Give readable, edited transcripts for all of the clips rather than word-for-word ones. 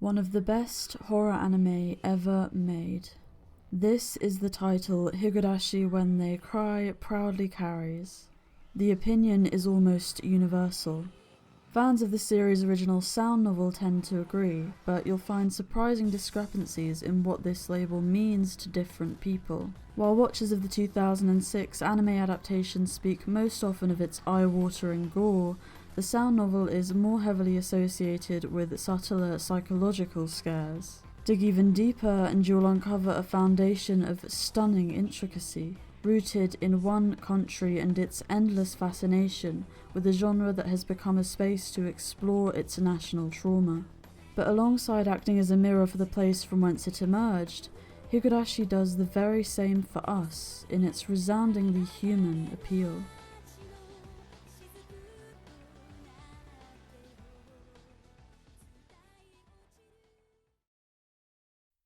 One of the best horror anime ever made. This is the title Higurashi When They Cry proudly carries. The opinion is almost universal. Fans of the series' original sound novel tend to agree, but you'll find surprising discrepancies in what this label means to different people. While watchers of the 2006 anime adaptation speak most often of its eye-watering gore, the sound novel is more heavily associated with subtler psychological scares. Dig even deeper and you'll uncover a foundation of stunning intricacy, rooted in one country and its endless fascination with a genre that has become a space to explore its national trauma. But alongside acting as a mirror for the place from whence it emerged, Higurashi does the very same for us in its resoundingly human appeal.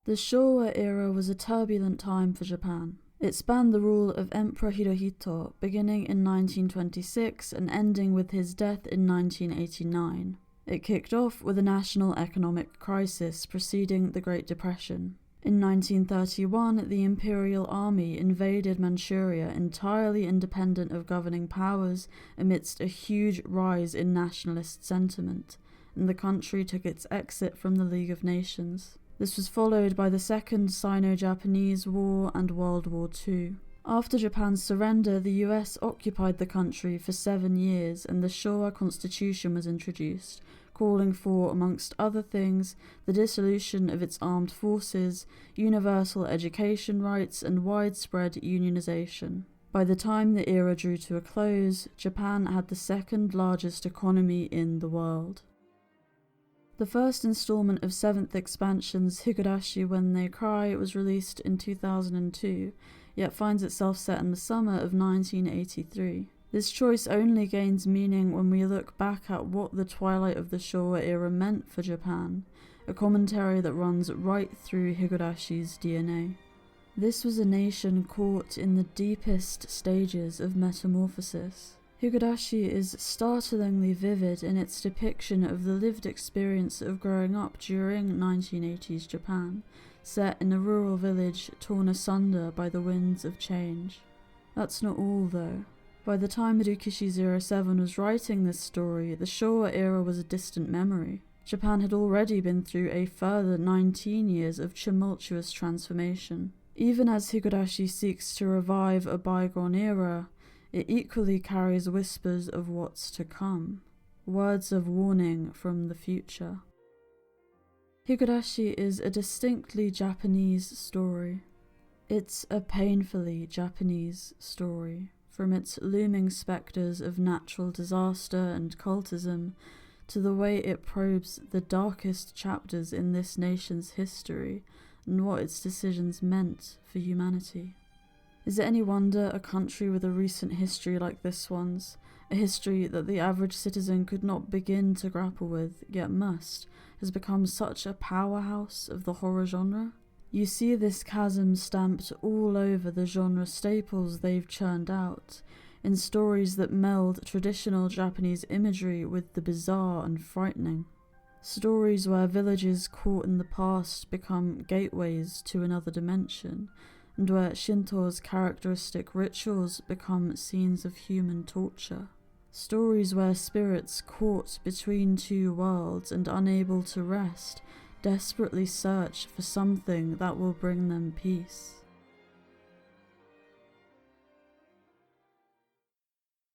The Shawwa Era was a turbulent time for Japan. It spanned the rule of Emperor Hirohito, beginning in 1926 and ending with his death in 1989. It kicked off with a national economic crisis preceding the Great Depression. In 1931, the Imperial Army invaded Manchuria entirely independent of governing powers amidst a huge rise in nationalist sentiment, and the country took its exit from the League of Nations. This was followed by the Second Sino-Japanese War and World War II. After Japan's surrender, the US occupied the country for 7 years and the Shawwa Constitution was introduced, calling for, amongst other things, the dissolution of its armed forces, universal education rights, and widespread unionization. By the time the era drew to a close, Japan had the second largest economy in the world. The first installment of 7th expansion's Higurashi When They Cry was released in 2002, yet finds itself set in the summer of 1983. This choice only gains meaning when we look back at what the twilight of the Shawwa era meant for Japan, a commentary that runs right through Higurashi's DNA. This was a nation caught in the deepest stages of metamorphosis. Higurashi is startlingly vivid in its depiction of the lived experience of growing up during 1980s Japan, set in a rural village torn asunder by the winds of change. That's not all though. By the time Rikishi 07 was writing this story, the Shawwa era was a distant memory. Japan had already been through a further 19 years of tumultuous transformation. Even as Higurashi seeks to revive a bygone era, it equally carries whispers of what's to come, words of warning from the future. Higurashi is a distinctly Japanese story. It's a painfully Japanese story, from its looming spectres of natural disaster and cultism to the way it probes the darkest chapters in this nation's history and what its decisions meant for humanity. Is it any wonder a country with a recent history like this one's, a history that the average citizen could not begin to grapple with, yet must, has become such a powerhouse of the horror genre? You see this chasm stamped all over the genre staples they've churned out, in stories that meld traditional Japanese imagery with the bizarre and frightening. Stories where villages caught in the past become gateways to another dimension, and where Shinto's characteristic rituals become scenes of human torture. Stories where spirits caught between two worlds and unable to rest desperately search for something that will bring them peace.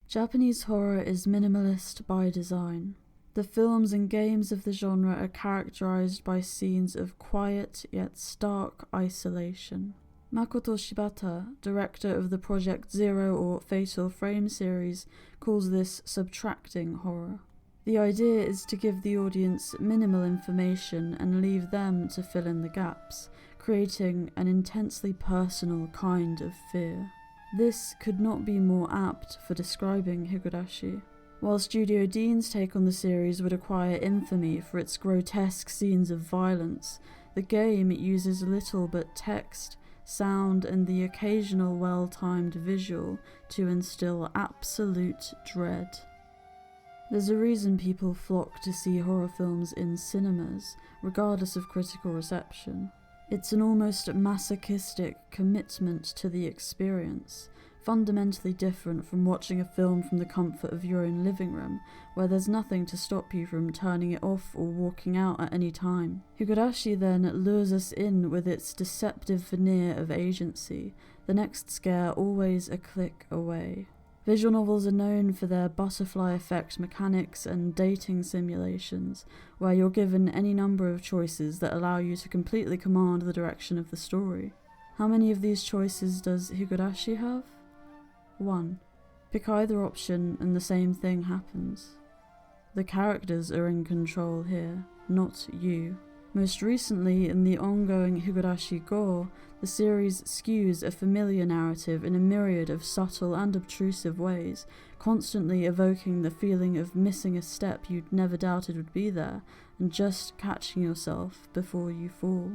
Japanese horror is minimalist by design. The films and games of the genre are characterized by scenes of quiet yet stark isolation. Makoto Shibata, director of the Project Zero or Fatal Frame series, calls this subtracting horror. The idea is to give the audience minimal information and leave them to fill in the gaps, creating an intensely personal kind of fear. This could not be more apt for describing Higurashi. While Studio Dean's take on the series would acquire infamy for its grotesque scenes of violence, the game uses little but text, sound, and the occasional well-timed visual to instill absolute dread. There's a reason people flock to see horror films in cinemas, regardless of critical reception. It's an almost masochistic commitment to the experience, fundamentally different from watching a film from the comfort of your own living room, where there's nothing to stop you from turning it off or walking out at any time. Higurashi then lures us in with its deceptive veneer of agency, the next scare always a click away. Visual novels are known for their butterfly effect mechanics and dating simulations, where you're given any number of choices that allow you to completely command the direction of the story. How many of these choices does Higurashi have? 1. Pick either option and the same thing happens. The characters are in control here, not you. Most recently, in the ongoing Higurashi Go, the series skews a familiar narrative in a myriad of subtle and obtrusive ways, constantly evoking the feeling of missing a step you'd never doubted would be there, and just catching yourself before you fall.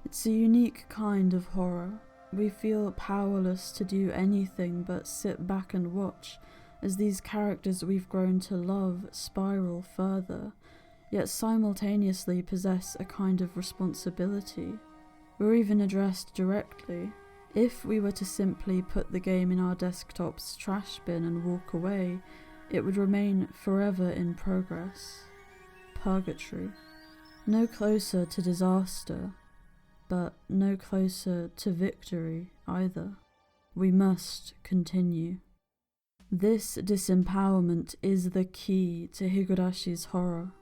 It's a unique kind of horror. We feel powerless to do anything but sit back and watch, as these characters we've grown to love spiral further, yet simultaneously possess a kind of responsibility. We're even addressed directly. If we were to simply put the game in our desktop's trash bin and walk away, it would remain forever in progress. Purgatory. No closer to disaster, but no closer to victory either. We must continue. This disempowerment is the key to Higurashi's horror.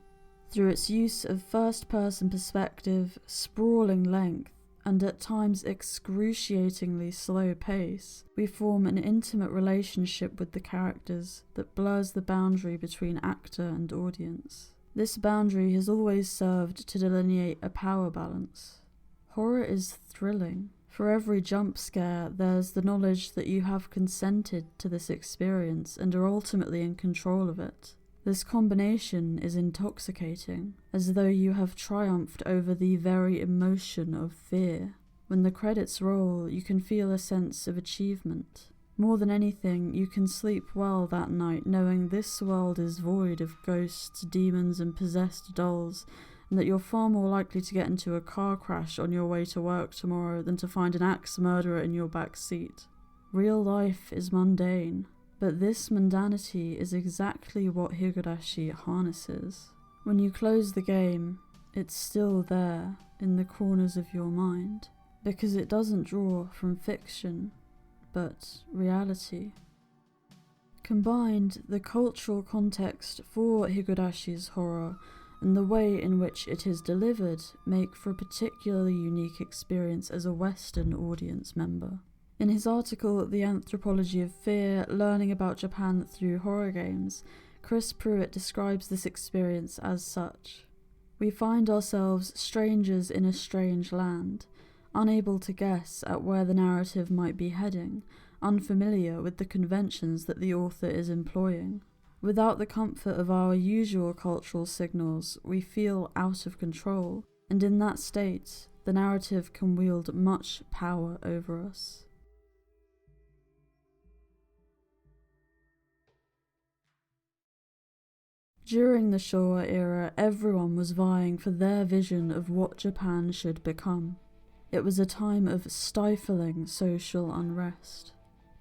Through its use of first-person perspective, sprawling length, and at times excruciatingly slow pace, we form an intimate relationship with the characters that blurs the boundary between actor and audience. This boundary has always served to delineate a power balance. Horror is thrilling. For every jump scare, there's the knowledge that you have consented to this experience and are ultimately in control of it. This combination is intoxicating, as though you have triumphed over the very emotion of fear. When the credits roll, you can feel a sense of achievement. More than anything, you can sleep well that night knowing this world is void of ghosts, demons, and possessed dolls, and that you're far more likely to get into a car crash on your way to work tomorrow than to find an axe murderer in your back seat. Real life is mundane, but this mundanity is exactly what Higurashi harnesses. When you close the game, it's still there in the corners of your mind, because it doesn't draw from fiction, but reality. Combined, the cultural context for Higurashi's horror and the way in which it is delivered make for a particularly unique experience as a Western audience member. In his article, The Anthropology of Fear, Learning About Japan Through Horror Games, Chris Pruitt describes this experience as such. We find ourselves strangers in a strange land, unable to guess at where the narrative might be heading, unfamiliar with the conventions that the author is employing. Without the comfort of our usual cultural signals, we feel out of control, and in that state, the narrative can wield much power over us. During the Shawwa era, everyone was vying for their vision of what Japan should become. It was a time of stifling social unrest.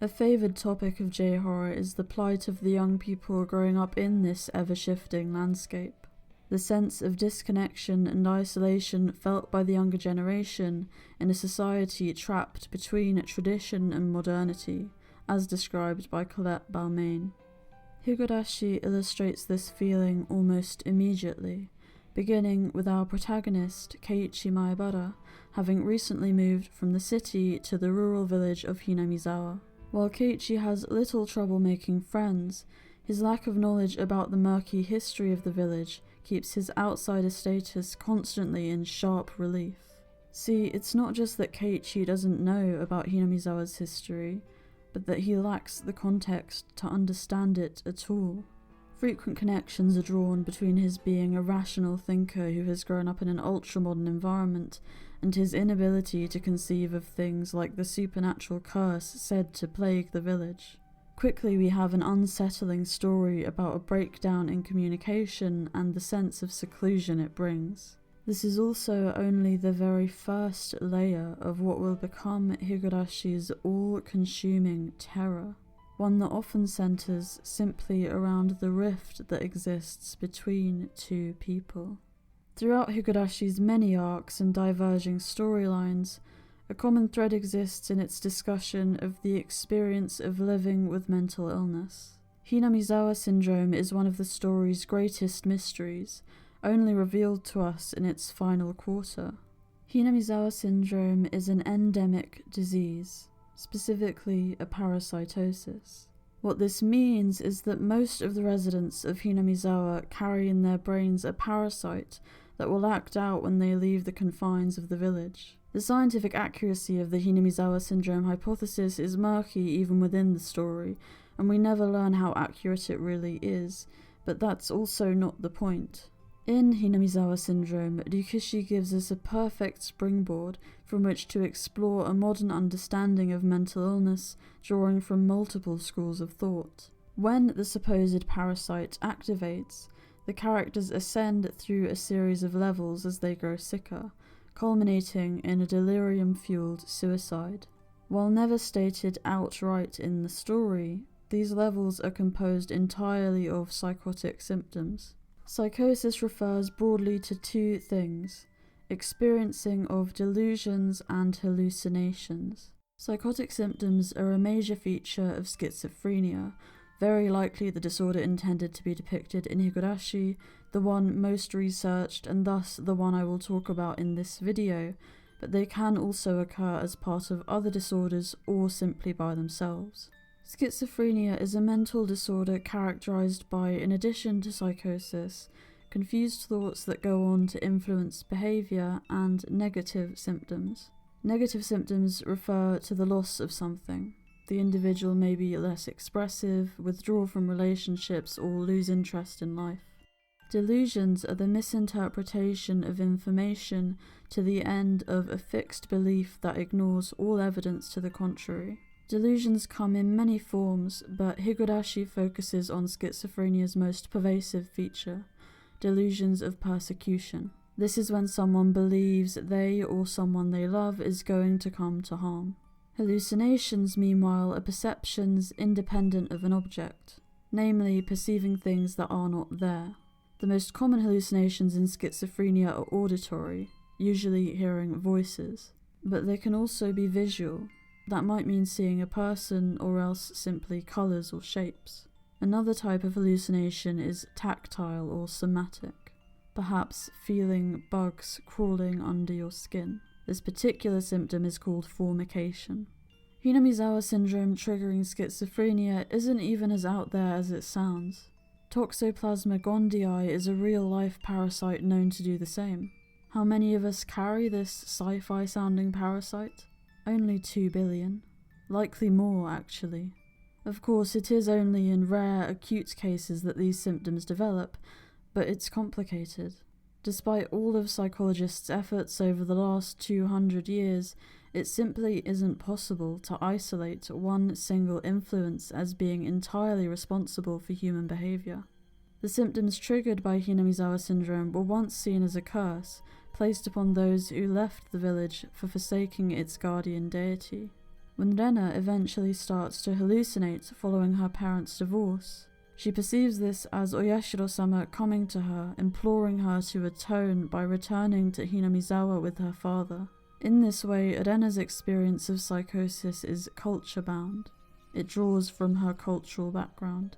A favoured topic of J-horror is the plight of the young people growing up in this ever-shifting landscape. The sense of disconnection and isolation felt by the younger generation in a society trapped between tradition and modernity, as described by Colette Balmain. Higurashi illustrates this feeling almost immediately, beginning with our protagonist, Keiichi Maebara, having recently moved from the city to the rural village of Hinamizawa. While Keiichi has little trouble making friends, his lack of knowledge about the murky history of the village keeps his outsider status constantly in sharp relief. See, it's not just that Keiichi doesn't know about Hinamizawa's history, but that he lacks the context to understand it at all. Frequent connections are drawn between his being a rational thinker who has grown up in an ultra-modern environment and his inability to conceive of things like the supernatural curse said to plague the village. Quickly we have an unsettling story about a breakdown in communication and the sense of seclusion it brings. This is also only the very first layer of what will become Higurashi's all-consuming terror, one that often centers simply around the rift that exists between two people. Throughout Higurashi's many arcs and diverging storylines, a common thread exists in its discussion of the experience of living with mental illness. Hinamizawa Syndrome is one of the story's greatest mysteries, only revealed to us in its final quarter. Hinamizawa Syndrome is an endemic disease, specifically a parasitosis. What this means is that most of the residents of Hinamizawa carry in their brains a parasite that will act out when they leave the confines of the village. The scientific accuracy of the Hinamizawa Syndrome hypothesis is murky even within the story, and we never learn how accurate it really is, but that's also not the point. In Hinamizawa Syndrome, Ryukishi gives us a perfect springboard from which to explore a modern understanding of mental illness, drawing from multiple schools of thought. When the supposed parasite activates, the characters ascend through a series of levels as they grow sicker, culminating in a delirium-fueled suicide. While never stated outright in the story, these levels are composed entirely of psychotic symptoms. Psychosis refers broadly to two things: experiencing of delusions and hallucinations. Psychotic symptoms are a major feature of schizophrenia, very likely the disorder intended to be depicted in Higurashi, the one most researched and thus the one I will talk about in this video, but they can also occur as part of other disorders or simply by themselves. Schizophrenia is a mental disorder characterized by, in addition to psychosis, confused thoughts that go on to influence behavior and negative symptoms. Negative symptoms refer to the loss of something. The individual may be less expressive, withdraw from relationships, or lose interest in life. Delusions are the misinterpretation of information to the end of a fixed belief that ignores all evidence to the contrary. Delusions come in many forms, but Higurashi focuses on schizophrenia's most pervasive feature: delusions of persecution. This is when someone believes they or someone they love is going to come to harm. Hallucinations, meanwhile, are perceptions independent of an object, namely perceiving things that are not there. The most common hallucinations in schizophrenia are auditory, usually hearing voices, but they can also be visual. That might mean seeing a person or else simply colours or shapes. Another type of hallucination is tactile or somatic, perhaps feeling bugs crawling under your skin. This particular symptom is called formication. Hinamizawa Syndrome triggering schizophrenia isn't even as out there as it sounds. Toxoplasma gondii is a real-life parasite known to do the same. How many of us carry this sci-fi sounding parasite? Only 2 billion. Likely more, actually. Of course, it is only in rare, acute cases that these symptoms develop, but it's complicated. Despite all of psychologists' efforts over the last 200 years, it simply isn't possible to isolate one single influence as being entirely responsible for human behavior. The symptoms triggered by Hinamizawa Syndrome were once seen as a curse, placed upon those who left the village for forsaking its guardian deity. When Rena eventually starts to hallucinate following her parents' divorce, she perceives this as Oyashiro-sama coming to her, imploring her to atone by returning to Hinamizawa with her father. In this way, Rena's experience of psychosis is culture-bound. It draws from her cultural background.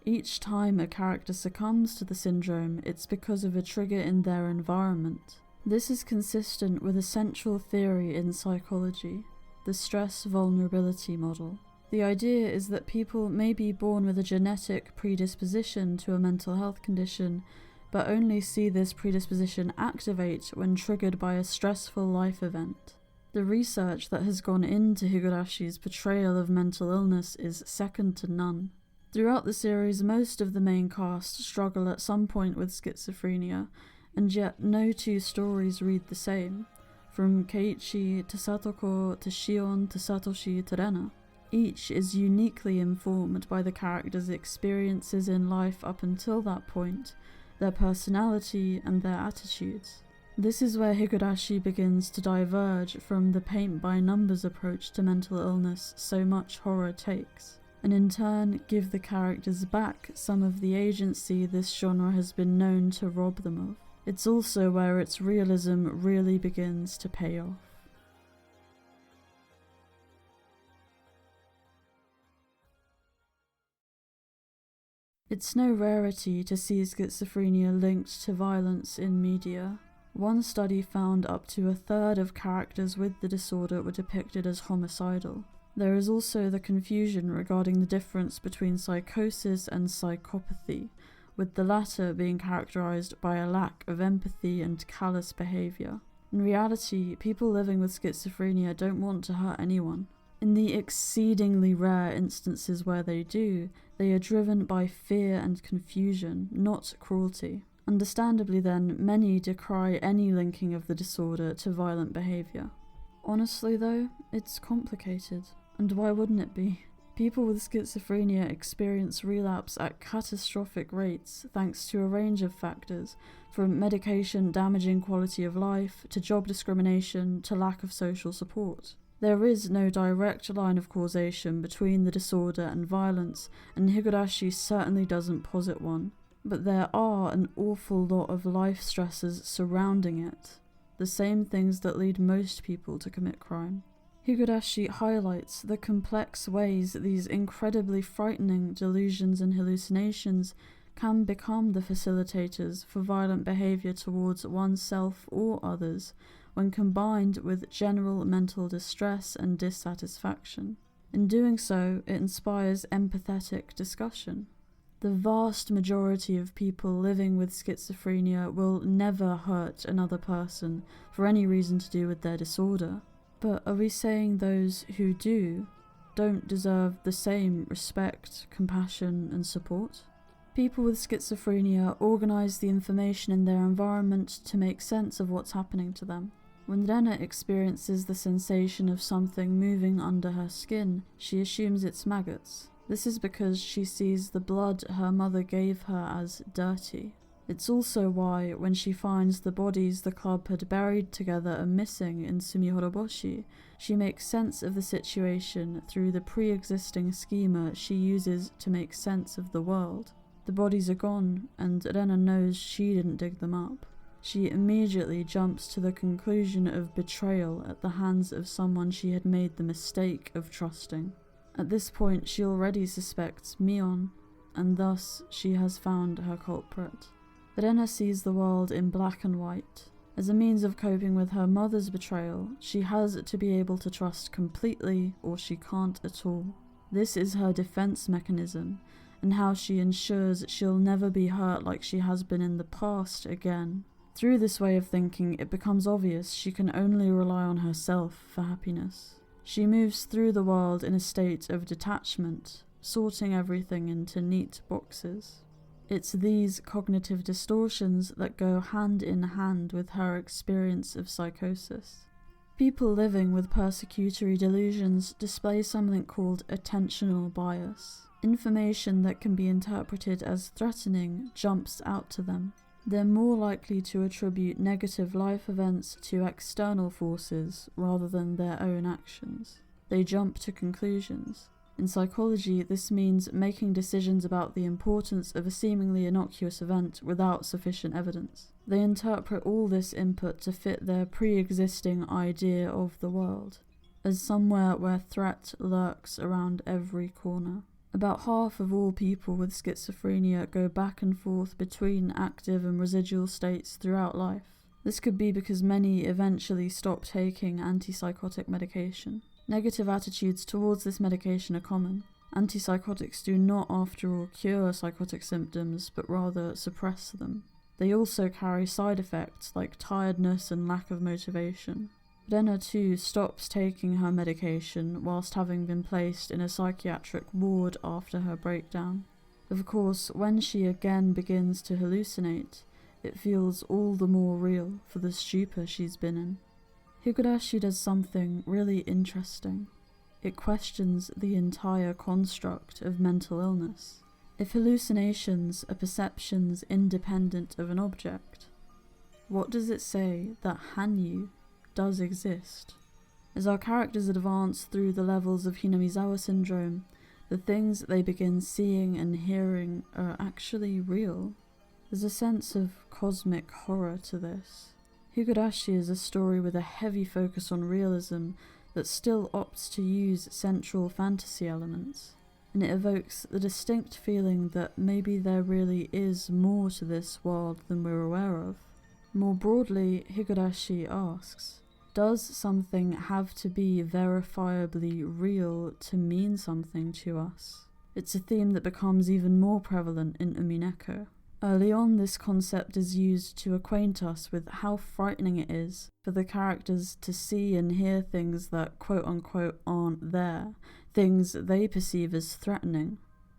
Each time a character succumbs to the syndrome, it's because of a trigger in their environment. This is consistent with a central theory in psychology, the stress vulnerability model. The idea is that people may be born with a genetic predisposition to a mental health condition, but only see this predisposition activate when triggered by a stressful life event. The research that has gone into Higurashi's portrayal of mental illness is second to none. Throughout the series, most of the main cast struggle at some point with schizophrenia, and yet no two stories read the same, from Keiichi to Satoko to Shion to Satoshi to Rena. Each is uniquely informed by the character's experiences in life up until that point, their personality and their attitudes. This is where Higurashi begins to diverge from the paint-by-numbers approach to mental illness so much horror takes, and in turn give the characters back some of the agency this genre has been known to rob them of. It's also where its realism really begins to pay off. It's no rarity to see schizophrenia linked to violence in media. One study found up to a third of characters with the disorder were depicted as homicidal. There is also the confusion regarding the difference between psychosis and psychopathy, with the latter being characterized by a lack of empathy and callous behavior. In reality, people living with schizophrenia don't want to hurt anyone. In the exceedingly rare instances where they do, they are driven by fear and confusion, not cruelty. Understandably then, many decry any linking of the disorder to violent behaviour. Honestly though, it's complicated. And why wouldn't it be? People with schizophrenia experience relapse at catastrophic rates thanks to a range of factors, from medication damaging quality of life, to job discrimination, to lack of social support. There is no direct line of causation between the disorder and violence, and Higurashi certainly doesn't posit one. But there are an awful lot of life stresses surrounding it, the same things that lead most people to commit crime. Higurashi highlights the complex ways these incredibly frightening delusions and hallucinations can become the facilitators for violent behavior towards oneself or others when combined with general mental distress and dissatisfaction. In doing so, it inspires empathetic discussion. The vast majority of people living with schizophrenia will never hurt another person for any reason to do with their disorder. But are we saying those who do don't deserve the same respect, compassion, and support? People with schizophrenia organize the information in their environment to make sense of what's happening to them. When Rena experiences the sensation of something moving under her skin, she assumes it's maggots. This is because she sees the blood her mother gave her as dirty. It's also why, when she finds the bodies the club had buried together are missing in Sumihoroboshi, she makes sense of the situation through the pre-existing schema she uses to make sense of the world. The bodies are gone, and Rena knows she didn't dig them up. She immediately jumps to the conclusion of betrayal at the hands of someone she had made the mistake of trusting. At this point, she already suspects Mion, and thus she has found her culprit. Rena sees the world in black and white. As a means of coping with her mother's betrayal, she has to be able to trust completely, or she can't at all. This is her defense mechanism, and how she ensures she'll never be hurt like she has been in the past again. Through this way of thinking, it becomes obvious she can only rely on herself for happiness. She moves through the world in a state of detachment, sorting everything into neat boxes. It's these cognitive distortions that go hand in hand with her experience of psychosis. People living with persecutory delusions display something called attentional bias. Information that can be interpreted as threatening jumps out to them. They're more likely to attribute negative life events to external forces rather than their own actions. They jump to conclusions. In psychology, this means making decisions about the importance of a seemingly innocuous event without sufficient evidence. They interpret all this input to fit their pre-existing idea of the world, as somewhere where threat lurks around every corner. About half of all people with schizophrenia go back and forth between active and residual states throughout life. This could be because many eventually stop taking antipsychotic medication. Negative attitudes towards this medication are common. Antipsychotics do not, after all, cure psychotic symptoms, but rather suppress them. They also carry side effects like tiredness and lack of motivation. Rena too stops taking her medication whilst having been placed in a psychiatric ward after her breakdown. Of course, when she again begins to hallucinate, it feels all the more real for the stupor she's been in. Higurashi does something really interesting. it questions the entire construct of mental illness. If hallucinations are perceptions independent of an object, what does it say that Hanyu does exist? As our characters advance through the levels of Hinamizawa Syndrome, the things they begin seeing and hearing are actually real. There's a sense of cosmic horror to this. Higurashi is a story with a heavy focus on realism that still opts to use central fantasy elements, and it evokes the distinct feeling that maybe there really is more to this world than we're aware of. More broadly, Higurashi asks, does something have to be verifiably real to mean something to us? It's a theme that becomes even more prevalent in Umineko. Early on, this concept is used to acquaint us with how frightening it is for the characters to see and hear things that quote-unquote aren't there, things they perceive as threatening.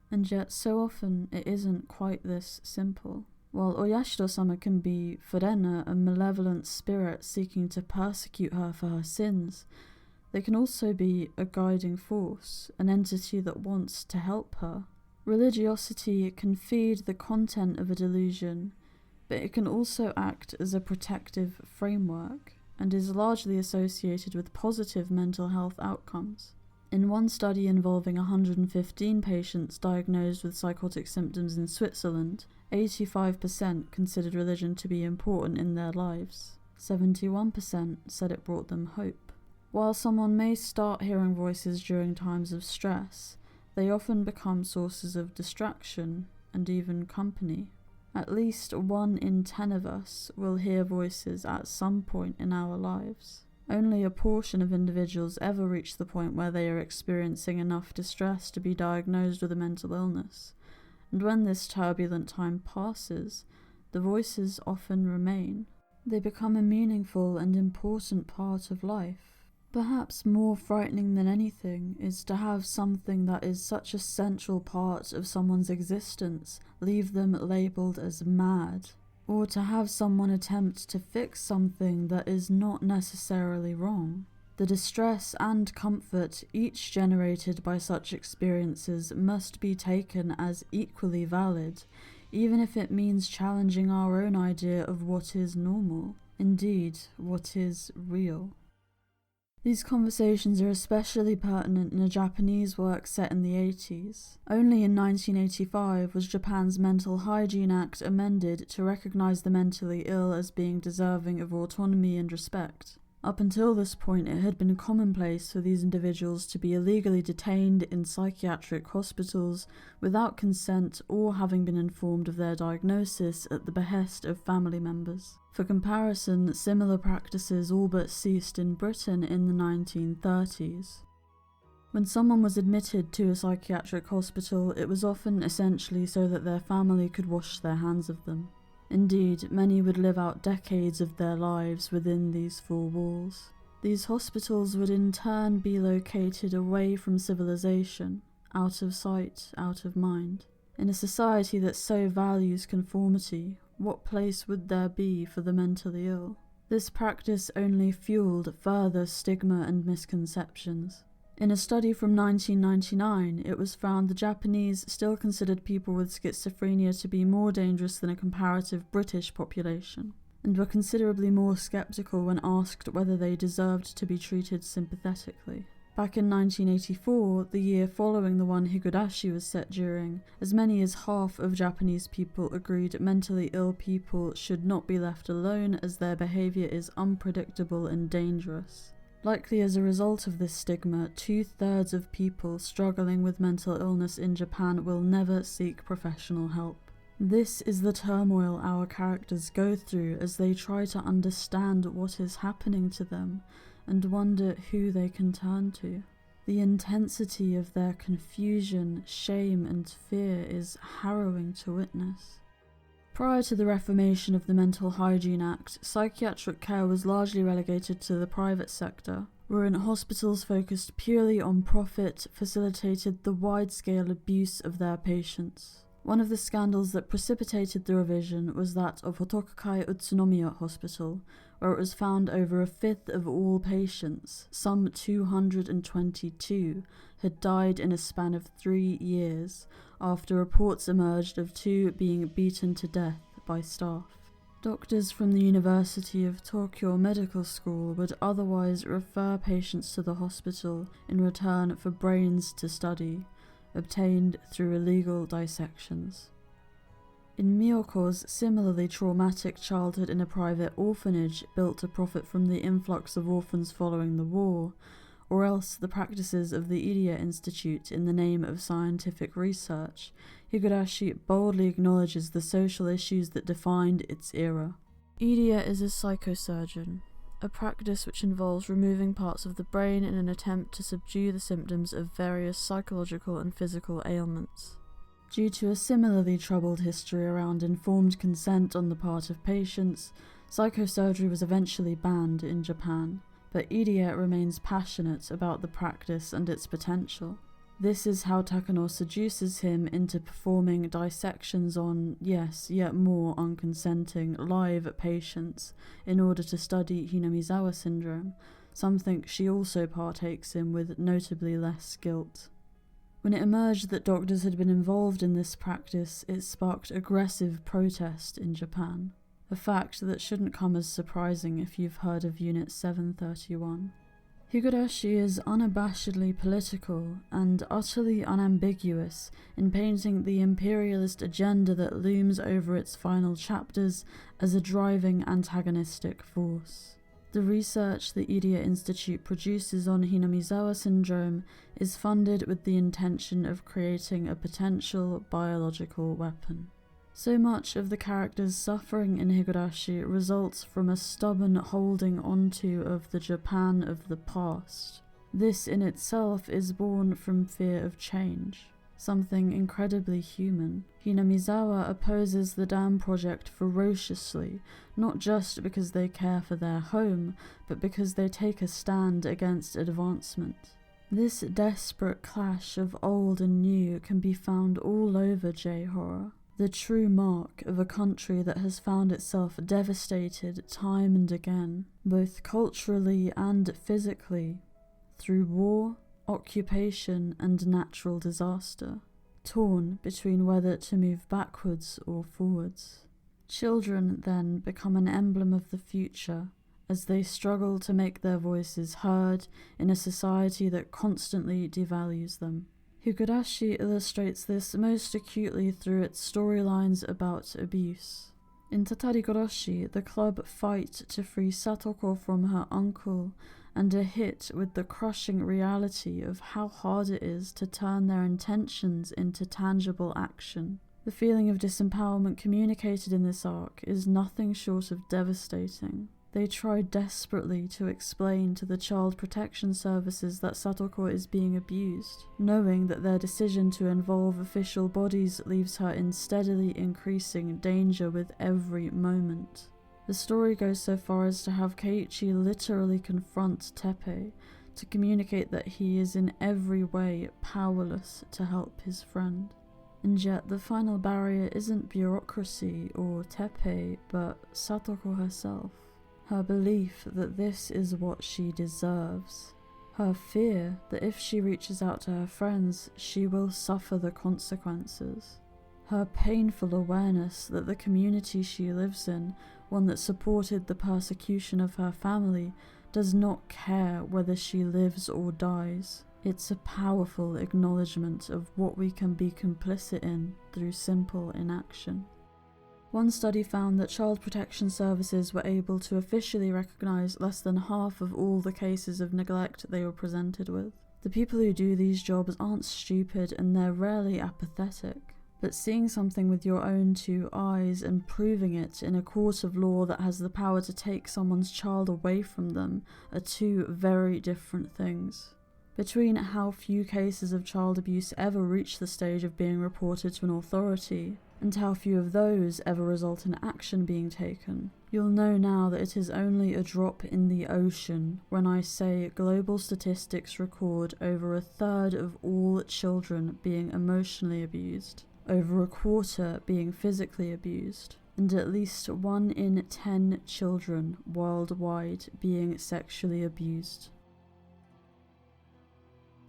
And yet, so often, it isn't quite this simple. While Oyashiro-sama can be, for Rena, a malevolent spirit seeking to persecute her for her sins, they can also be a guiding force, an entity that wants to help her. Religiosity can feed the content of a delusion, but it can also act as a protective framework, and is largely associated with positive mental health outcomes. In one study involving 115 patients diagnosed with psychotic symptoms in Switzerland, 85% considered religion to be important in their lives. 71% said it brought them hope. While someone may start hearing voices during times of stress, they often become sources of distraction and even company. At least 1 in 10 of us will hear voices at some point in our lives. Only a portion of individuals ever reach the point where they are experiencing enough distress to be diagnosed with a mental illness, and when this turbulent time passes, the voices often remain. They become a meaningful and important part of life. Perhaps more frightening than anything is to have something that is such a central part of someone's existence leave them labelled as mad, or to have someone attempt to fix something that is not necessarily wrong. The distress and comfort each generated by such experiences must be taken as equally valid, even if it means challenging our own idea of what is normal, indeed, what is real. These conversations are especially pertinent in a Japanese work set in the 80s. Only in 1985 was Japan's Mental Hygiene Act amended to recognise the mentally ill as being deserving of autonomy and respect. Up until this point, it had been commonplace for these individuals to be illegally detained in psychiatric hospitals without consent or having been informed of their diagnosis at the behest of family members. For comparison, similar practices all but ceased in Britain in the 1930s. When someone was admitted to a psychiatric hospital, it was often essentially so that their family could wash their hands of them. Indeed, many would live out decades of their lives within these four walls. These hospitals would in turn be located away from civilization, out of sight, out of mind. In a society that so values conformity, what place would there be for the mentally ill? This practice only fueled further stigma and misconceptions. In a study from 1999, it was found the Japanese still considered people with schizophrenia to be more dangerous than a comparative British population, and were considerably more skeptical when asked whether they deserved to be treated sympathetically. Back in 1984, the year following the one Higurashi was set during, as many as half of Japanese people agreed mentally ill people should not be left alone as their behaviour is unpredictable and dangerous. Likely as a result of this stigma, 2/3 of people struggling with mental illness in Japan will never seek professional help. This is the turmoil our characters go through as they try to understand what is happening to them and wonder who they can turn to. The intensity of their confusion, shame, and fear is harrowing to witness. Prior to the reformation of the Mental Hygiene Act, psychiatric care was largely relegated to the private sector, wherein hospitals focused purely on profit facilitated the wide-scale abuse of their patients. One of the scandals that precipitated the revision was that of Hotokukai Utsunomiya Hospital, where it was found over a fifth of all patients, some 222, had died in a span of 3 years, after reports emerged of 2 being beaten to death by staff. Doctors from the University of Tokyo Medical School would otherwise refer patients to the hospital in return for brains to study, obtained through illegal dissections. In Miyoko's similarly traumatic childhood in a private orphanage built to profit from the influx of orphans following the war, or else the practices of the Iria Institute in the name of scientific research, Higurashi boldly acknowledges the social issues that defined its era. Iria is a psychosurgeon, a practice which involves removing parts of the brain in an attempt to subdue the symptoms of various psychological and physical ailments. Due to a similarly troubled history around informed consent on the part of patients, psychosurgery was eventually banned in Japan, but Iria remains passionate about the practice and its potential. This is how Takano seduces him into performing dissections on, yes, yet more unconsenting, live patients in order to study Hinamizawa Syndrome, something she also partakes in with notably less guilt. When it emerged that doctors had been involved in this practice, it sparked aggressive protest in Japan, a fact that shouldn't come as surprising if you've heard of Unit 731. Higurashi is unabashedly political and utterly unambiguous in painting the imperialist agenda that looms over its final chapters as a driving antagonistic force. The research the Iria Institute produces on Hinamizawa Syndrome is funded with the intention of creating a potential biological weapon. So much of the character's suffering in Higurashi results from a stubborn holding onto of the Japan of the past. This in itself is born from fear of change, something incredibly human. Hinamizawa opposes the dam project ferociously, not just because they care for their home, but because they take a stand against advancement. This desperate clash of old and new can be found all over J-horror. The true mark of a country that has found itself devastated time and again, both culturally and physically, through war, occupation, and natural disaster, torn between whether to move backwards or forwards. Children then become an emblem of the future as they struggle to make their voices heard in a society that constantly devalues them. Higurashi illustrates this most acutely through its storylines about abuse. In Tatarigoroshi, the club fight to free Satoko from her uncle and are hit with the crushing reality of how hard it is to turn their intentions into tangible action. The feeling of disempowerment communicated in this arc is nothing short of devastating. They try desperately to explain to the Child Protection Services that Satoko is being abused, knowing that their decision to involve official bodies leaves her in steadily increasing danger with every moment. The story goes so far as to have Keiichi literally confront Teppei to communicate that he is in every way powerless to help his friend. And yet the final barrier isn't bureaucracy or Teppei, but Satoko herself. Her belief that this is what she deserves. Her fear that if she reaches out to her friends, she will suffer the consequences. Her painful awareness that the community she lives in, one that supported the persecution of her family, does not care whether she lives or dies. It's a powerful acknowledgement of what we can be complicit in through simple inaction. One study found that Child Protection Services were able to officially recognise less than half of all the cases of neglect they were presented with. The people who do these jobs aren't stupid and they're rarely apathetic, but seeing something with your own 2 eyes and proving it in a court of law that has the power to take someone's child away from them are 2 very different things. Between how few cases of child abuse ever reach the stage of being reported to an authority, and how few of those ever result in action being taken, you'll know now that it is only a drop in the ocean when I say global statistics record over 1/3 of all children being emotionally abused, over a quarter being physically abused, and at least 1 in 10 children worldwide being sexually abused.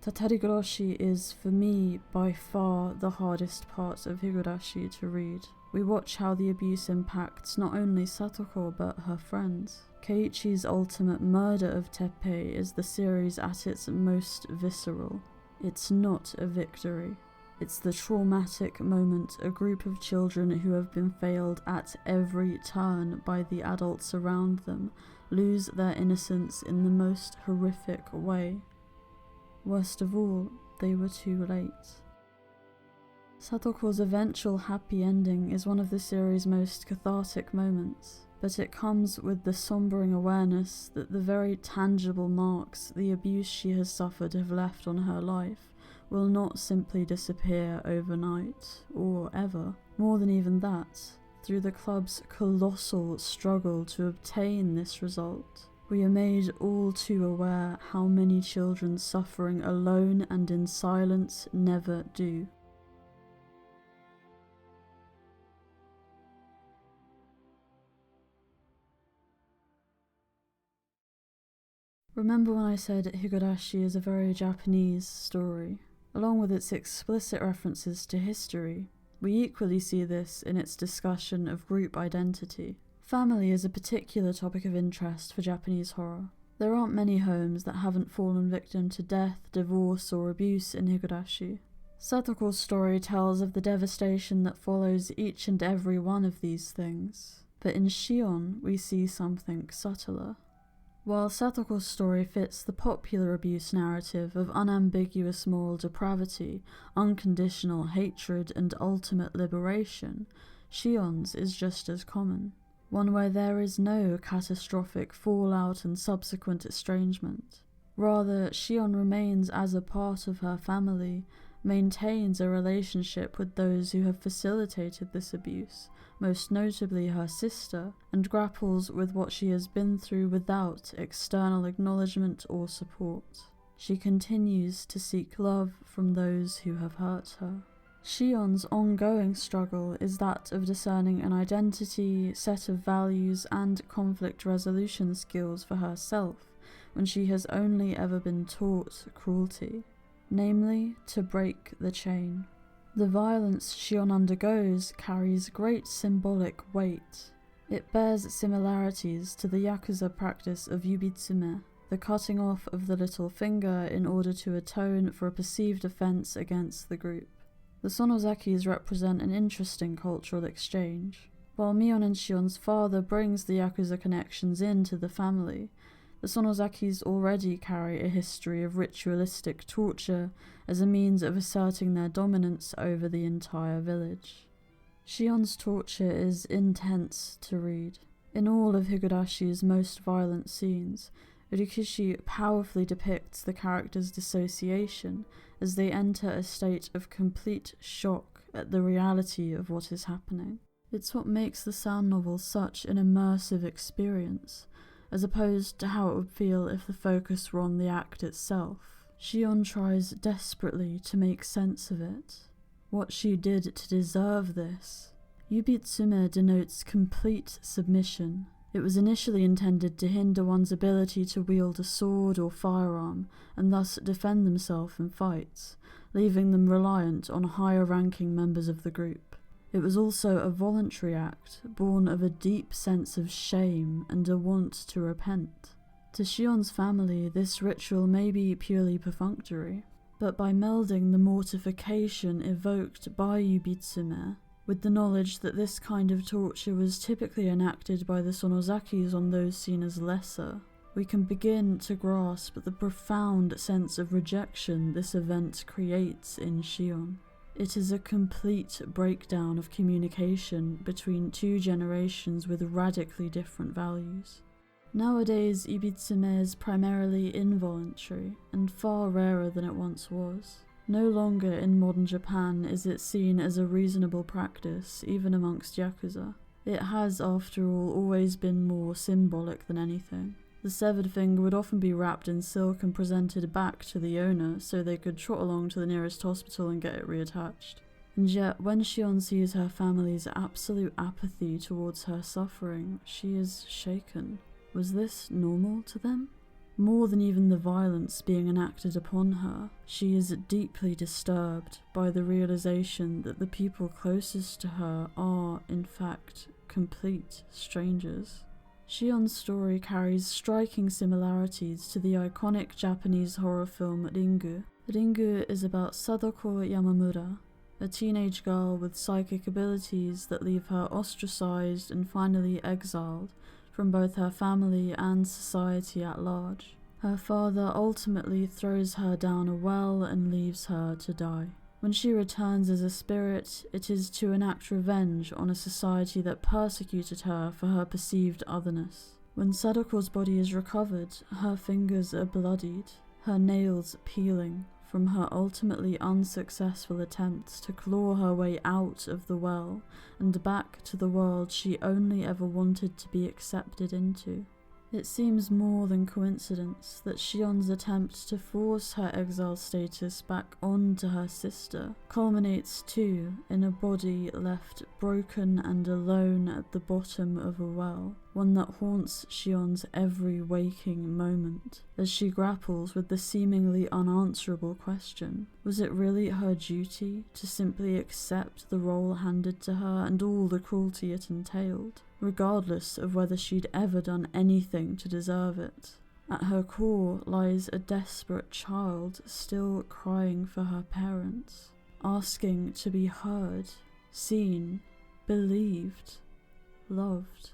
Tatarigoroshi is, for me, by far the hardest part of Higurashi to read. We watch how the abuse impacts not only Satoko but her friends. Keiichi's ultimate murder of Teppei is the series at its most visceral. It's not a victory. It's the traumatic moment a group of children who have been failed at every turn by the adults around them lose their innocence in the most horrific way. Worst of all, they were too late. Satoko's eventual happy ending is one of the series' most cathartic moments, but it comes with the sombering awareness that the very tangible marks the abuse she has suffered have left on her life will not simply disappear overnight, or ever. More than even that, through the club's colossal struggle to obtain this result, we are made all too aware how many children suffering alone and in silence never do. Remember when I said Higurashi is a very Japanese story? Along with its explicit references to history, we equally see this in its discussion of group identity. Family is a particular topic of interest for Japanese horror. There aren't many homes that haven't fallen victim to death, divorce, or abuse in Higurashi. Satoko's story tells of the devastation that follows each and every one of these things, but in Shion we see something subtler. While Satoko's story fits the popular abuse narrative of unambiguous moral depravity, unconditional hatred, and ultimate liberation, Shion's is just as common. One where there is no catastrophic fallout and subsequent estrangement. Rather, Shion remains as a part of her family, maintains a relationship with those who have facilitated this abuse, most notably her sister, and grapples with what she has been through without external acknowledgement or support. She continues to seek love from those who have hurt her. Shion's ongoing struggle is that of discerning an identity, set of values, and conflict resolution skills for herself when she has only ever been taught cruelty, namely, to break the chain. The violence Shion undergoes carries great symbolic weight. It bears similarities to the Yakuza practice of yubitsume, the cutting off of the little finger in order to atone for a perceived offense against the group. The Sonozakis represent an interesting cultural exchange. While Mion and Shion's father brings the Yakuza connections into the family, the Sonozakis already carry a history of ritualistic torture as a means of asserting their dominance over the entire village. Shion's torture is intense to read. In all of Higurashi's most violent scenes, Rikishi powerfully depicts the characters' dissociation as they enter a state of complete shock at the reality of what is happening. It's what makes the sound novel such an immersive experience, as opposed to how it would feel if the focus were on the act itself. Shion tries desperately to make sense of it. What she did to deserve this. Yubitsume denotes complete submission. It was initially intended to hinder one's ability to wield a sword or firearm, and thus defend themselves in fights, leaving them reliant on higher-ranking members of the group. It was also a voluntary act, born of a deep sense of shame and a want to repent. To Shion's family, this ritual may be purely perfunctory, but by melding the mortification evoked by Yubitsume with the knowledge that this kind of torture was typically enacted by the Sonozakis on those seen as lesser, we can begin to grasp the profound sense of rejection this event creates in Shion. It is a complete breakdown of communication between two generations with radically different values. Nowadays, Yubitsume is primarily involuntary, and far rarer than it once was. No longer in modern Japan is it seen as a reasonable practice, even amongst Yakuza. It has, after all, always been more symbolic than anything. The severed finger would often be wrapped in silk and presented back to the owner so they could trot along to the nearest hospital and get it reattached. And yet, when Shion sees her family's absolute apathy towards her suffering, she is shaken. Was this normal to them? More than even the violence being enacted upon her, she is deeply disturbed by the realization that the people closest to her are, in fact, complete strangers. Shion's story carries striking similarities to the iconic Japanese horror film Ringu. Ringu is about Sadako Yamamura, a teenage girl with psychic abilities that leave her ostracized and finally exiled from both her family and society at large. Her father ultimately throws her down a well and leaves her to die. When she returns as a spirit, it is to enact revenge on a society that persecuted her for her perceived otherness. When Sadako's body is recovered, her fingers are bloodied, her nails peeling from her ultimately unsuccessful attempts to claw her way out of the well and back to the world she only ever wanted to be accepted into. It seems more than coincidence that Shion's attempt to force her exile status back onto her sister culminates too in a body left broken and alone at the bottom of a well, one that haunts Shion's every waking moment as she grapples with the seemingly unanswerable question: was it really her duty to simply accept the role handed to her and all the cruelty it entailed, regardless of whether she'd ever done anything to deserve it? At her core lies a desperate child still crying for her parents, asking to be heard, seen, believed, loved.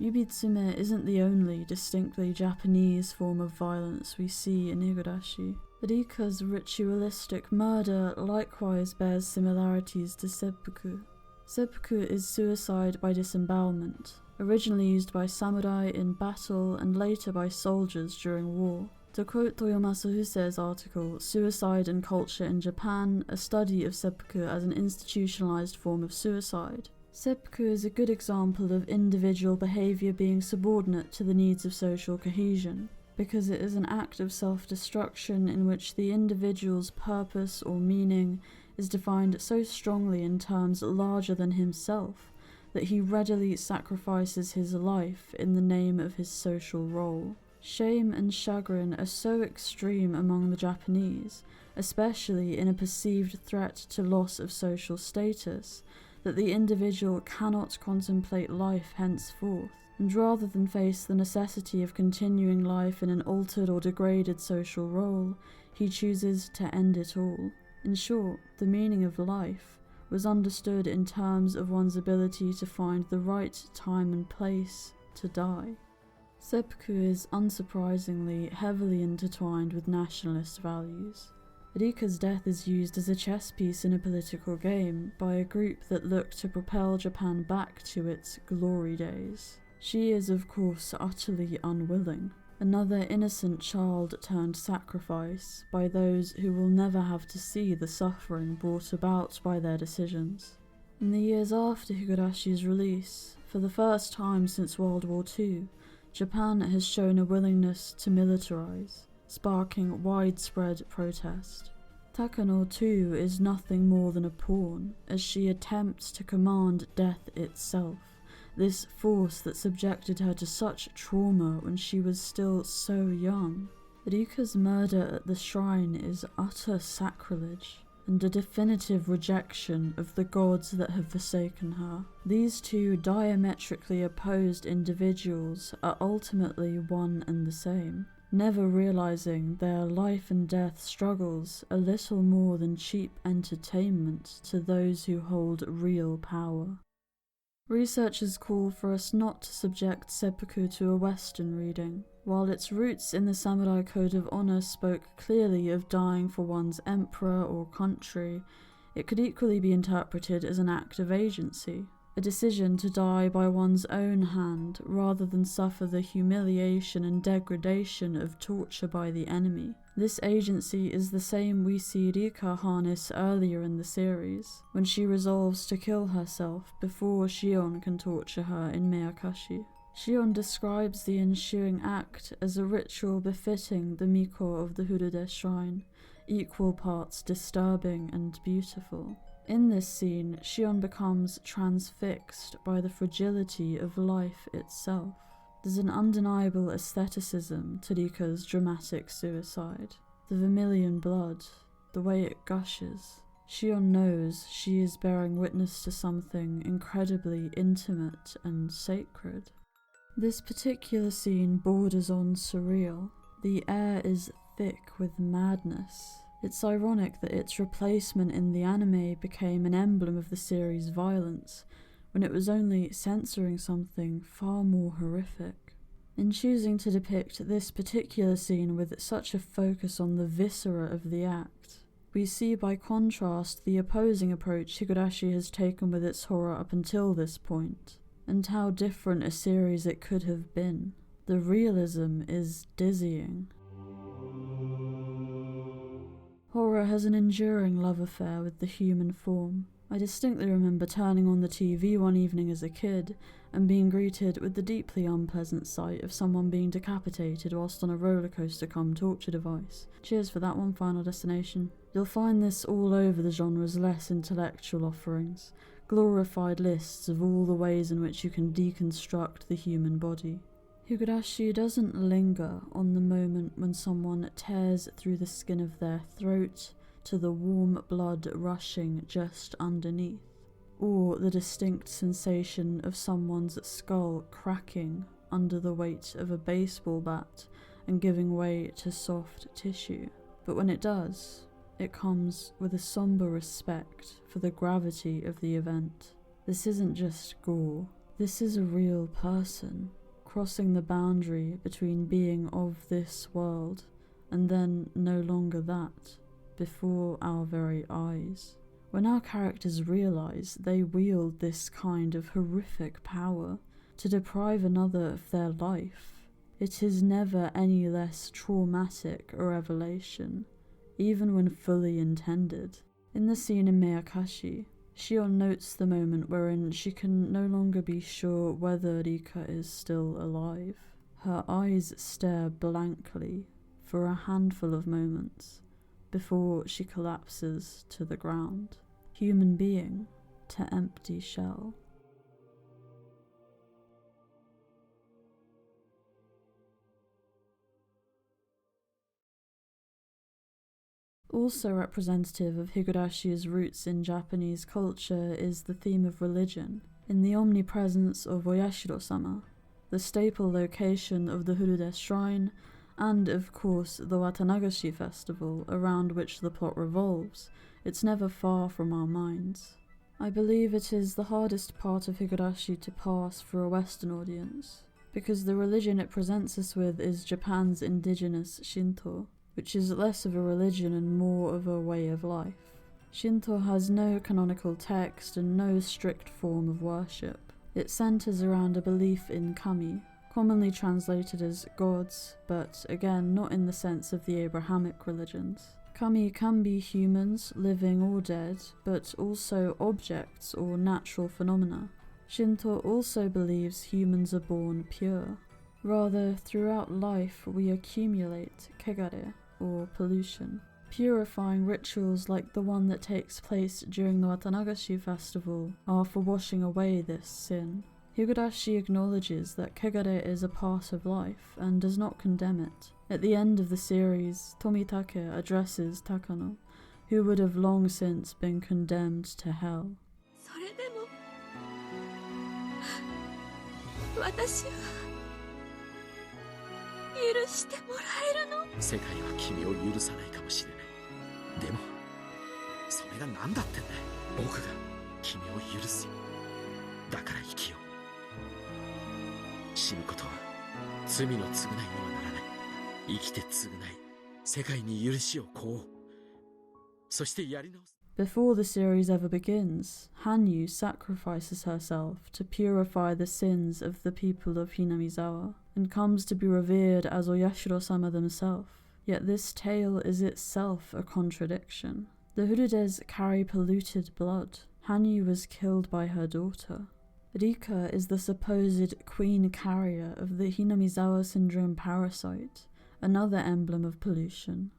Yubitsume isn't the only distinctly Japanese form of violence we see in Higurashi. Rika's ritualistic murder likewise bears similarities to seppuku. Seppuku is suicide by disembowelment, originally used by samurai in battle and later by soldiers during war. To quote Toyomasa Huse's article, Suicide and Culture in Japan, a study of seppuku as an institutionalized form of suicide. Seppuku is a good example of individual behavior being subordinate to the needs of social cohesion, because it is an act of self-destruction in which the individual's purpose or meaning is defined so strongly in terms larger than himself that he readily sacrifices his life in the name of his social role. Shame and chagrin are so extreme among the Japanese, especially in a perceived threat to loss of social status, that the individual cannot contemplate life henceforth, and rather than face the necessity of continuing life in an altered or degraded social role, he chooses to end it all. In short, the meaning of life was understood in terms of one's ability to find the right time and place to die. Seppuku is unsurprisingly heavily intertwined with nationalist values. Rika's death is used as a chess piece in a political game by a group that look to propel Japan back to its glory days. She is, of course, utterly unwilling. Another innocent child turned sacrifice by those who will never have to see the suffering brought about by their decisions. In the years after Higurashi's release, for the first time since World War II, Japan has shown a willingness to militarize, sparking widespread protest. Takano too is nothing more than a pawn, as she attempts to command death itself, this force that subjected her to such trauma when she was still so young. Rika's murder at the shrine is utter sacrilege, and a definitive rejection of the gods that have forsaken her. These two diametrically opposed individuals are ultimately one and the same, never realizing their life and death struggles are little more than cheap entertainment to those who hold real power. Researchers call for us not to subject seppuku to a Western reading. While its roots in the samurai code of honor spoke clearly of dying for one's emperor or country, it could equally be interpreted as an act of agency, a decision to die by one's own hand rather than suffer the humiliation and degradation of torture by the enemy. This agency is the same we see Rika harness earlier in the series, when she resolves to kill herself before Shion can torture her in Miyakashi. Shion describes the ensuing act as a ritual befitting the Miko of the Huride shrine, equal parts disturbing and beautiful. In this scene, Shion becomes transfixed by the fragility of life itself. There's an undeniable aestheticism to Rika's dramatic suicide. The vermilion blood, the way it gushes. Shion knows she is bearing witness to something incredibly intimate and sacred. This particular scene borders on surreal. The air is thick with madness. It's ironic that its replacement in the anime became an emblem of the series' violence, when it was only censoring something far more horrific. In choosing to depict this particular scene with such a focus on the viscera of the act, we see by contrast the opposing approach Higurashi has taken with its horror up until this point, and how different a series it could have been. The realism is dizzying. Horror has an enduring love affair with the human form. I distinctly remember turning on the TV one evening as a kid and being greeted with the deeply unpleasant sight of someone being decapitated whilst on a roller coaster cum torture device. Cheers for that one, Final Destination. You'll find this all over the genre's less intellectual offerings, glorified lists of all the ways in which you can deconstruct the human body. Higurashi doesn't linger on the moment when someone tears through the skin of their throat to the warm blood rushing just underneath, or the distinct sensation of someone's skull cracking under the weight of a baseball bat and giving way to soft tissue. But when it does, it comes with a somber respect for the gravity of the event. This isn't just gore, this is a real person, crossing the boundary between being of this world and then no longer that, before our very eyes. When our characters realise they wield this kind of horrific power to deprive another of their life, it is never any less traumatic a revelation, even when fully intended. In the scene in Meyakashi, Shion notes the moment wherein she can no longer be sure whether Rika is still alive. Her eyes stare blankly for a handful of moments before she collapses to the ground. Human being to empty shell. Also representative of Higurashi's roots in Japanese culture is the theme of religion, in the omnipresence of Oyashiro-sama, the staple location of the Huride shrine, and of course the Watanagashi festival around which the plot revolves. It's never far from our minds. I believe it is the hardest part of Higurashi to pass for a Western audience, because the religion it presents us with is Japan's indigenous Shinto, which is less of a religion and more of a way of life. Shinto has no canonical text and no strict form of worship. It centers around a belief in kami, commonly translated as gods, but again not in the sense of the Abrahamic religions. Kami can be humans, living or dead, but also objects or natural phenomena. Shinto also believes humans are born pure. Rather, throughout life we accumulate kegare, or pollution. Purifying rituals like the one that takes place during the Watanagashi festival are for washing away this sin. Higurashi acknowledges that kegare is a part of life and does not condemn it. At the end of the series, Tomitake addresses Takano, who would have long since been condemned to hell. 世界は君を許さないかもしれない。でも、それが何だってんだ。僕が君を許すよ。だから生きよう。死ぬことは罪の償いにはならない。生きて償い、世界に許しを請おう。そしてやり直す。 Before the series ever begins, Hanyu sacrifices herself to purify the sins of the people of Hinamizawa, and comes to be revered as Oyashiro-sama themselves. Yet this tale is itself a contradiction. The Hurudes carry polluted blood. Hanyu was killed by her daughter. Rika is the supposed queen carrier of the Hinamizawa Syndrome parasite, another emblem of pollution.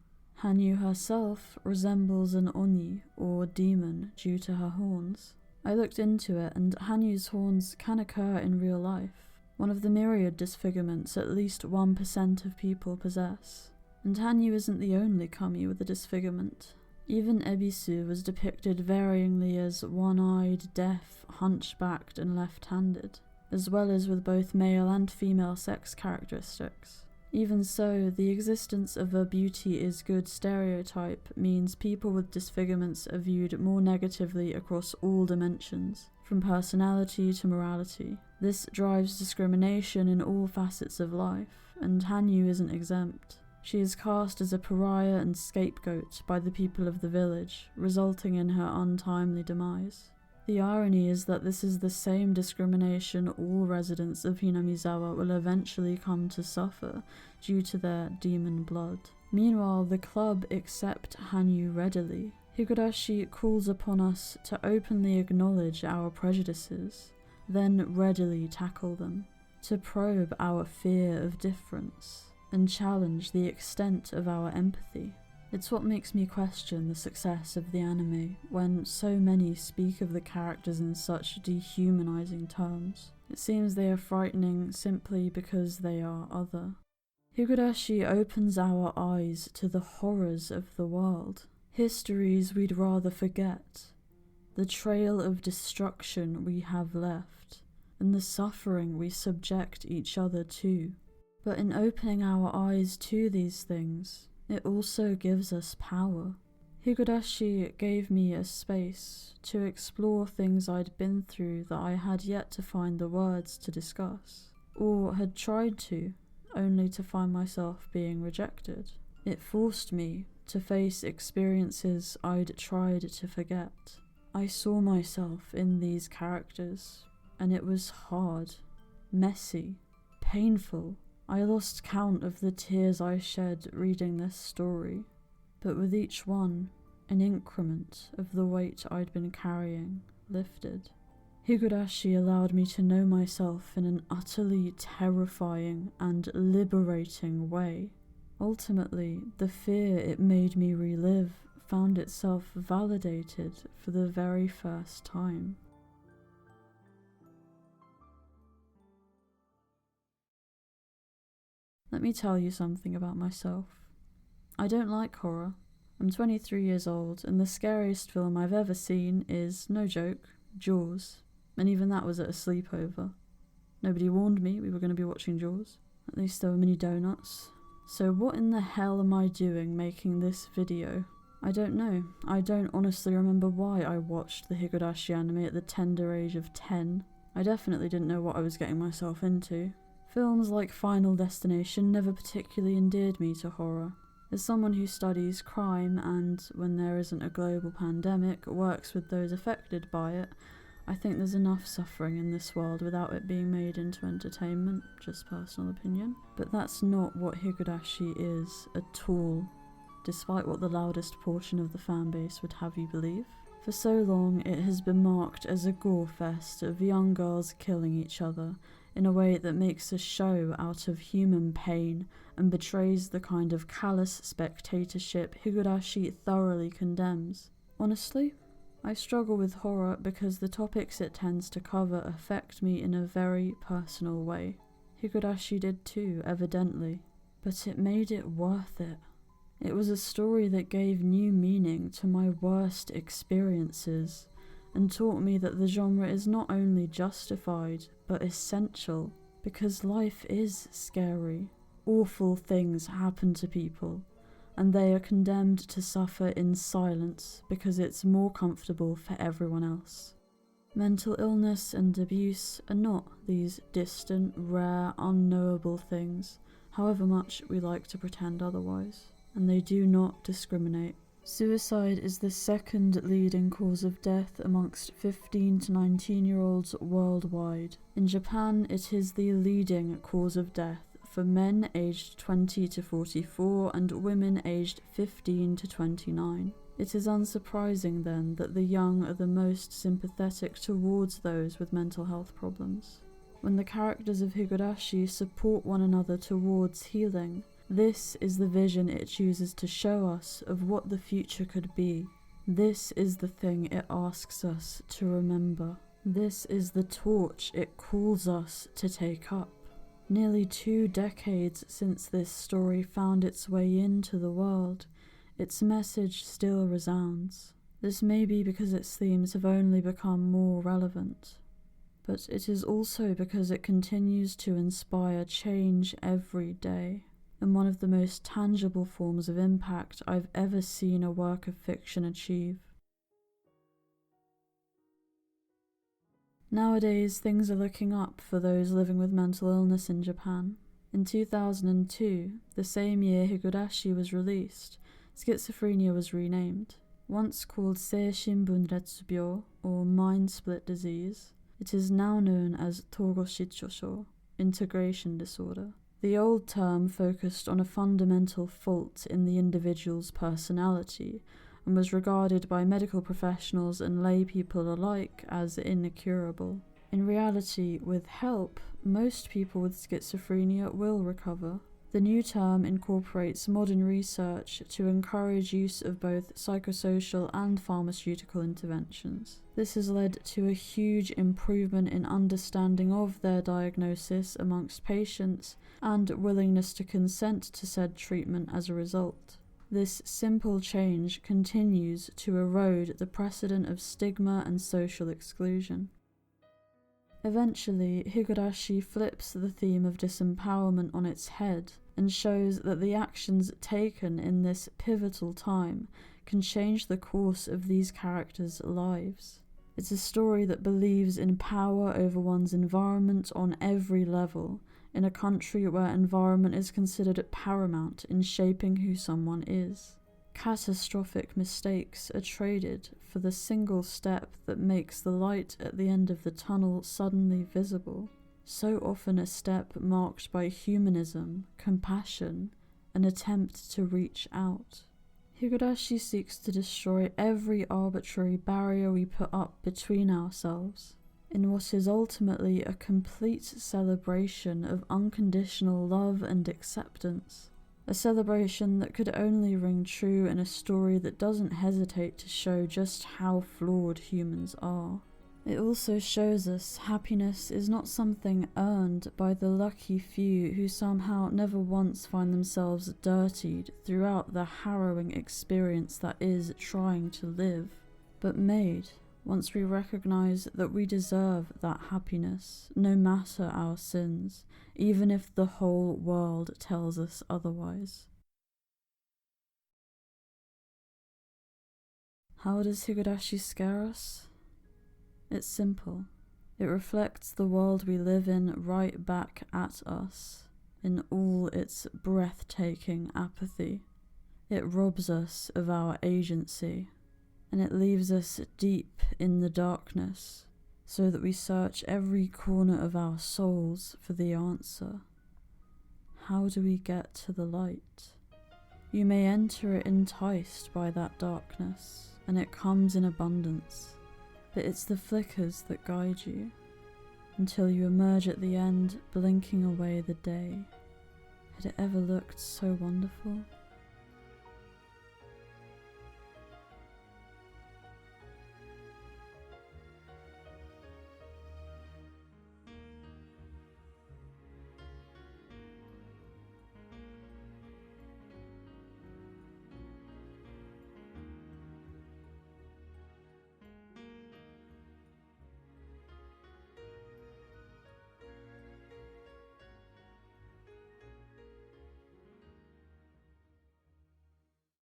Hanyu herself resembles an oni, or demon, due to her horns. I looked into it, and Hanyu's horns can occur in real life, one of the myriad disfigurements at least 1% of people possess. And Hanyu isn't the only kami with a disfigurement. Even Ebisu was depicted varyingly as one-eyed, deaf, hunchbacked and left-handed, as well as with both male and female sex characteristics. Even so, the existence of a beauty is good stereotype means people with disfigurements are viewed more negatively across all dimensions, from personality to morality. This drives discrimination in all facets of life, and Hanyu isn't exempt. She is cast as a pariah and scapegoat by the people of the village, resulting in her untimely demise. The irony is that this is the same discrimination all residents of Hinamizawa will eventually come to suffer due to their demon blood. Meanwhile, the club accept Hanyu readily. Higurashi calls upon us to openly acknowledge our prejudices, then readily tackle them, to probe our fear of difference, and challenge the extent of our empathy. It's what makes me question the success of the anime when so many speak of the characters in such dehumanizing terms. It seems they are frightening simply because they are other. Higurashi opens our eyes to the horrors of the world, histories we'd rather forget, the trail of destruction we have left, and the suffering we subject each other to. But in opening our eyes to these things, it also gives us power. Higurashi gave me a space to explore things I'd been through that I had yet to find the words to discuss, or had tried to, only to find myself being rejected. It forced me to face experiences I'd tried to forget. I saw myself in these characters, and it was hard, messy, painful. I lost count of the tears I shed reading this story, but with each one, an increment of the weight I'd been carrying lifted. Higurashi allowed me to know myself in an utterly terrifying and liberating way. Ultimately, the fear it made me relive found itself validated for the very first time. Let me tell you something about myself. I don't like horror. I'm 23 years old, and the scariest film I've ever seen is, no joke, Jaws. And even that was at a sleepover. Nobody warned me we were going to be watching Jaws. At least there were mini donuts. So what in the hell am I doing making this video? I don't know. I don't honestly remember why I watched the Higurashi anime at the tender age of 10. I definitely didn't know what I was getting myself into. Films like Final Destination never particularly endeared me to horror. As someone who studies crime and, when there isn't a global pandemic, works with those affected by it, I think there's enough suffering in this world without it being made into entertainment, just personal opinion. But that's not what Higurashi is at all, despite what the loudest portion of the fanbase would have you believe. For so long, it has been marked as a gore fest of young girls killing each other, in a way that makes a show out of human pain and betrays the kind of callous spectatorship Higurashi thoroughly condemns. Honestly, I struggle with horror because the topics it tends to cover affect me in a very personal way. Higurashi did too, evidently, but it made it worth it. It was a story that gave new meaning to my worst experiences, and taught me that the genre is not only justified, but essential, because life is scary. Awful things happen to people, and they are condemned to suffer in silence because it's more comfortable for everyone else. Mental illness and abuse are not these distant, rare, unknowable things, however much we like to pretend otherwise, and they do not discriminate. Suicide is the second leading cause of death amongst 15 to 19-year-olds worldwide. In Japan, it is the leading cause of death for for men aged 20 to 44 and women aged 15 to 29. It is unsurprising then that the young are the most sympathetic towards those with mental health problems. When the characters of Higurashi support one another towards healing, this is the vision it chooses to show us of what the future could be. This is the thing it asks us to remember. This is the torch it calls us to take up. Nearly 2 decades since this story found its way into the world, its message still resounds. This may be because its themes have only become more relevant, but it is also because it continues to inspire change every day, in one of the most tangible forms of impact I've ever seen a work of fiction achieve. Nowadays, things are looking up for those living with mental illness in Japan. In 2002, the same year Higurashi was released, schizophrenia was renamed. Once called Seishin Bunretsu-byō, or mind split disease, it is now known as Togo-shitchō, integration disorder. The old term focused on a fundamental fault in the individual's personality and was regarded by medical professionals and lay people alike as incurable. In reality, with help, most people with schizophrenia will recover. The new term incorporates modern research to encourage use of both psychosocial and pharmaceutical interventions. This has led to a huge improvement in understanding of their diagnosis amongst patients and willingness to consent to said treatment as a result. This simple change continues to erode the precedent of stigma and social exclusion. Eventually, Higurashi flips the theme of disempowerment on its head and shows that the actions taken in this pivotal time can change the course of these characters' lives. It's a story that believes in power over one's environment on every level, in a country where environment is considered paramount in shaping who someone is. Catastrophic mistakes are traded for the single step that makes the light at the end of the tunnel suddenly visible. So often a step marked by humanism, compassion, an attempt to reach out. Higurashi seeks to destroy every arbitrary barrier we put up between ourselves, in what is ultimately a complete celebration of unconditional love and acceptance. A celebration that could only ring true in a story that doesn't hesitate to show just how flawed humans are. It also shows us happiness is not something earned by the lucky few who somehow never once find themselves dirtied throughout the harrowing experience that is trying to live, but made once we recognize that we deserve that happiness, no matter our sins, even if the whole world tells us otherwise. How does Higurashi scare us? It's simple. It reflects the world we live in right back at us, in all its breathtaking apathy. It robs us of our agency, and it leaves us deep in the darkness, so that we search every corner of our souls for the answer. How do we get to the light? You may enter it enticed by that darkness, and it comes in abundance, but it's the flickers that guide you, until you emerge at the end, blinking away the day. Had it ever looked so wonderful?